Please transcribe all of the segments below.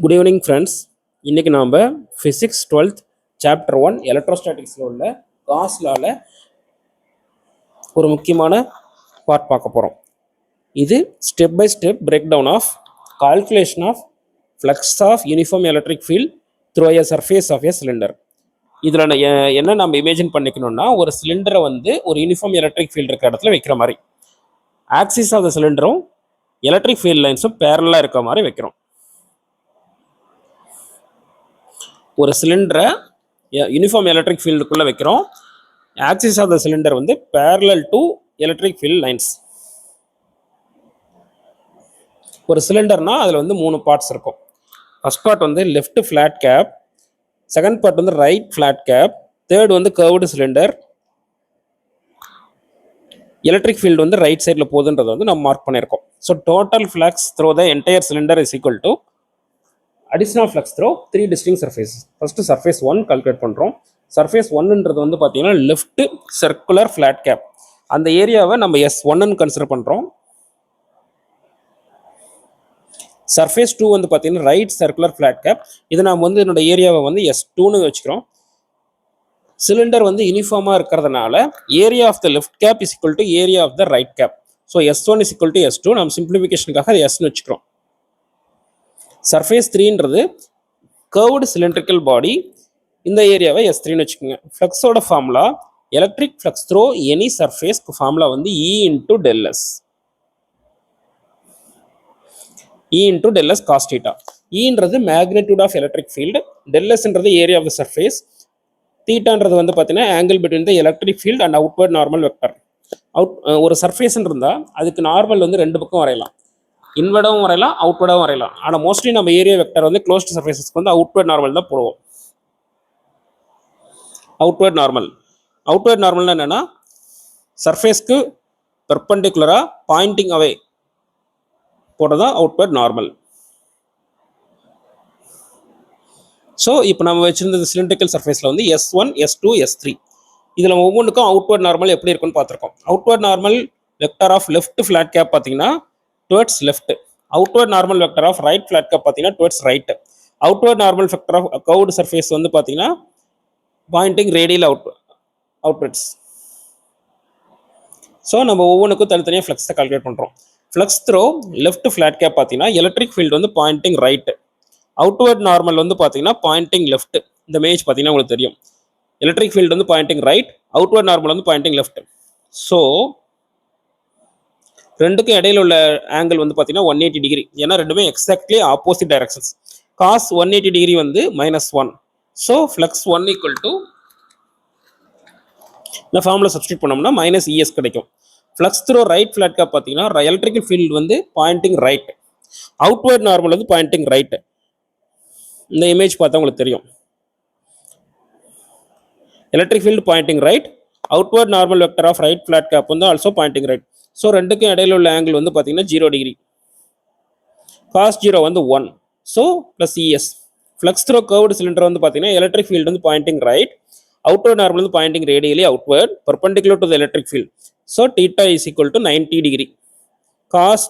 Good evening friends. இன்றைக்கி நாம் physics 12th chapter 1 எலக்ட்ரோஸ்டாட்டிக்ஸில் உள்ள காஸ் லாவில் ஒரு முக்கியமான பார்ட் பார்க்க போகிறோம். இது step by step break down of calculation of flux of uniform electric field through a surface of a cylinder. இதில் என்ன நம்ம இமேஜின் பண்ணிக்கணும்னா, ஒரு சிலிண்டரை ஒரு யூனிஃபார்ம் எலக்ட்ரிக் ஃபீல்டு இருக்கிற இடத்துல வைக்கிற மாதிரி, ஆக்சிஸ் ஆஃப் த சிலிண்டரும் எலக்ட்ரிக் ஃபீல்ட் லைன்ஸும் பேரலாக இருக்கிற மாதிரி வைக்கிறோம். ஒரு சிலிண்டரை யூனிஃபார்ம் எலக்ட்ரிக் ஃபீல்டுக்குள்ளே வைக்கிறோம். Axis of the cylinder parallel to electric field lines. ஒரு சிலிண்டர்னா அதில் 3 பார்ட்ஸ் இருக்கும். First part left flat cap, second part right flat cap, third curved cylinder. Electric field right சைடில் போகுதுன்றது நம்ம மார்க் பண்ணியிருக்கோம். So total flux through the entire cylinder is equal to additional flux through 3 distinct surfaces. First surface 1 calculate பண்றோம். surface 1ன்றது பாத்தீங்கன்னா left circular flat cap. அந்த ஏரியாவை நம்ம S1 ன்னு கன்சிடர் பண்றோம். surface 2 பாத்தீங்கன்னா right circular flat cap. இது நாம என்னோட ஏரியாவை S2 ன்னு வச்சுக்கிறோம். சிலிண்டர் யூனிஃபார்மா இருக்கிறதுனால area of the left cap is equal to area of the right cap. So S1 is equal to S2. நம்ம சிம்பிளிஃபிகேஷனுக்காக அது S ன்னு வச்சுக்கிறோம். சர்ஃபேஸ் 3ன்றது கர்வ்டு சிலிண்ட்ரிக்கல் பாடி. இந்த ஏரியாவை S3 ன்னு வச்சுக்கோங்க. ஃப்ளக்ஸோட formula electric flux through any surface formula E into del S. E into del S cos theta. ஈன்றது magnitude of electric field, del எஸ்ன்றது ஏரியா ஆஃப் த சர்ஃபேஸ், தீட்டான்றது பார்த்தீங்கன்னா angle between the electric field and outward normal vector. ஒரு சர்ஃபேஸ்ன்னு இருந்தால் அதுக்கு normal 2 பக்கம் வரையலாம், இன்வர்டாகவும் வரையலாம், அவுட்வர்டாகவும் வரையலாம். ஆனால் மோஸ்ட்லி நம்ம ஏரியா வெக்டர் க்ளோஸ்ட் சர்ஃபேஸஸ்க்கு அவுட்வர்ட் நார்மல் தான் போடுவோம். அவுட்வர்ட் நார்மல்னா என்னன்னா, சர்ஃபேஸ்க்கு பெர்பெண்டிகுலரா பாயிண்டிங் அவே போடுறதா அவுட்வர்ட் நார்மல். ஸோ இப்போ நம்ம வச்சிருந்த சிலிண்ட்ரிக்கல் சர்ஃபேஸில் S1, S2, S3 இதில் ஒவ்வொன்றுக்கும் அவுட்வர்ட் நார்மல் எப்படி இருக்குன்னு பார்த்துருக்கோம். Outward normal vector of left flat cap பார்த்தீங்கன்னா towards left. Outward normal vector of right flat cap பாத்தீங்கன்னா towards right. Outward normal vector of curved surface பாத்தீங்கன்னா pointing radial outwards. ஸோ நம்ம ஒவ்வொன்றுக்கும் தனித்தனியாக ஃப்ளக்ஸை கால்குலேட் பண்ணுறோம். Flux through left flat cap பார்த்தீங்கன்னா electric field pointing right. Outward normal பார்த்தீங்கன்னா pointing left. இந்த மேஜ் பார்த்தீங்கன்னா உங்களுக்கு தெரியும். Electric field pointing right, outward normal pointing left. So ரெண்டுக்கும் இடையில உள்ள ஆங்கிள் பார்த்தீங்கன்னா 180 டிகிரி. ஏன்னா ரெண்டுமே exactly opposite directions. Cos 180 degree -1. So flux 1 equal to இந்த ஃபார்முலா சப்ஸ்டியூட் பண்ணோம்னா -ES கிடைக்கும். Flux through right flat cap பார்த்தீங்கன்னா electrical field pointing right, outward normal pointing right. இந்த இமேஜ் பார்த்தா உங்களுக்கு தெரியும். Electric field pointing right, outward normal vector of right flat cap also pointing right. So ரெண்டுக்கும் இடையில உள்ள ஆங்கிள் பார்த்தீங்கன்னா 0 degree. Cos 0 1. So plus ES. Flux through curved cylinder பார்த்தீங்கன்னா electric field pointing right, outward normal pointing radially outward perpendicular to the electric field. So theta is equal to 90 degree. Cos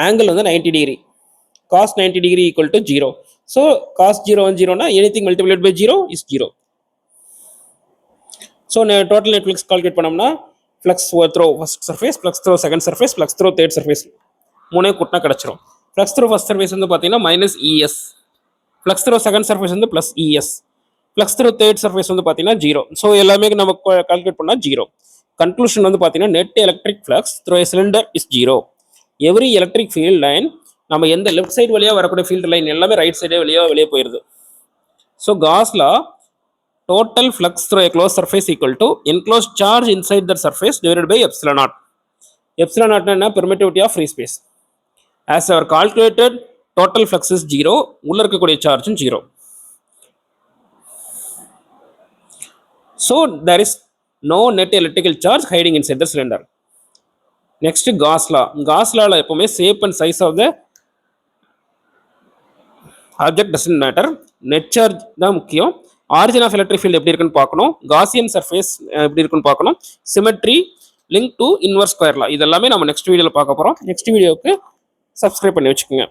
angle 90 degree. Cos 90 degree equal to 0. So cos 0 0னா anything multiplied by 0 is 0. So total net flux calculate பண்ணோம்னா flux through first surface, flux through second surface, flux through third surface மூணே கூட்டினா கிடச்சிரும். Flux through first surface பார்த்தீங்கன்னா -ES, flux through second surface +ES, flux through third surface பார்த்தீங்கன்னா 0. So எல்லாமே நம்ம calculate பண்ணால் 0. Conclusion பார்த்தீங்கன்னா net electric flux throw a cylinder is 0. Every electric field line நம்ம எந்த லெஃப்ட் சைடு வழியாக வரக்கூடிய ஃபீல்டு லைன் எல்லாமே ரைட் சைடே வெளியே போயிடுது. So cos law total flux through a closed surface equal to enclosed charge inside that surface divided by epsilon naught. Epsilon naught is permittivity of free space. As our calculated total flux is 0, உள்ள இருக்கக்கூடிய charge 0. So there is no net electrical charge hiding inside the cylinder. Next, Gauss law. Gauss law எப்பவுமே shape and size of the object doesn't matter. Net charge தான் முக்கியம். Origin of electric field எப்படி இருக்குன்னு பார்க்கணும், Gaussian surface எப்படி இருக்குன்னு பார்க்கணும், symmetry, link to inverse square law, இதெல்லாமே நம்ம நெக்ஸ்ட் வீடியோவில் பார்க்க போகிறோம். நெக்ஸ்ட் வீடியோவுக்கு சப்ஸ்கிரைப் பண்ணி வச்சுக்கோங்க.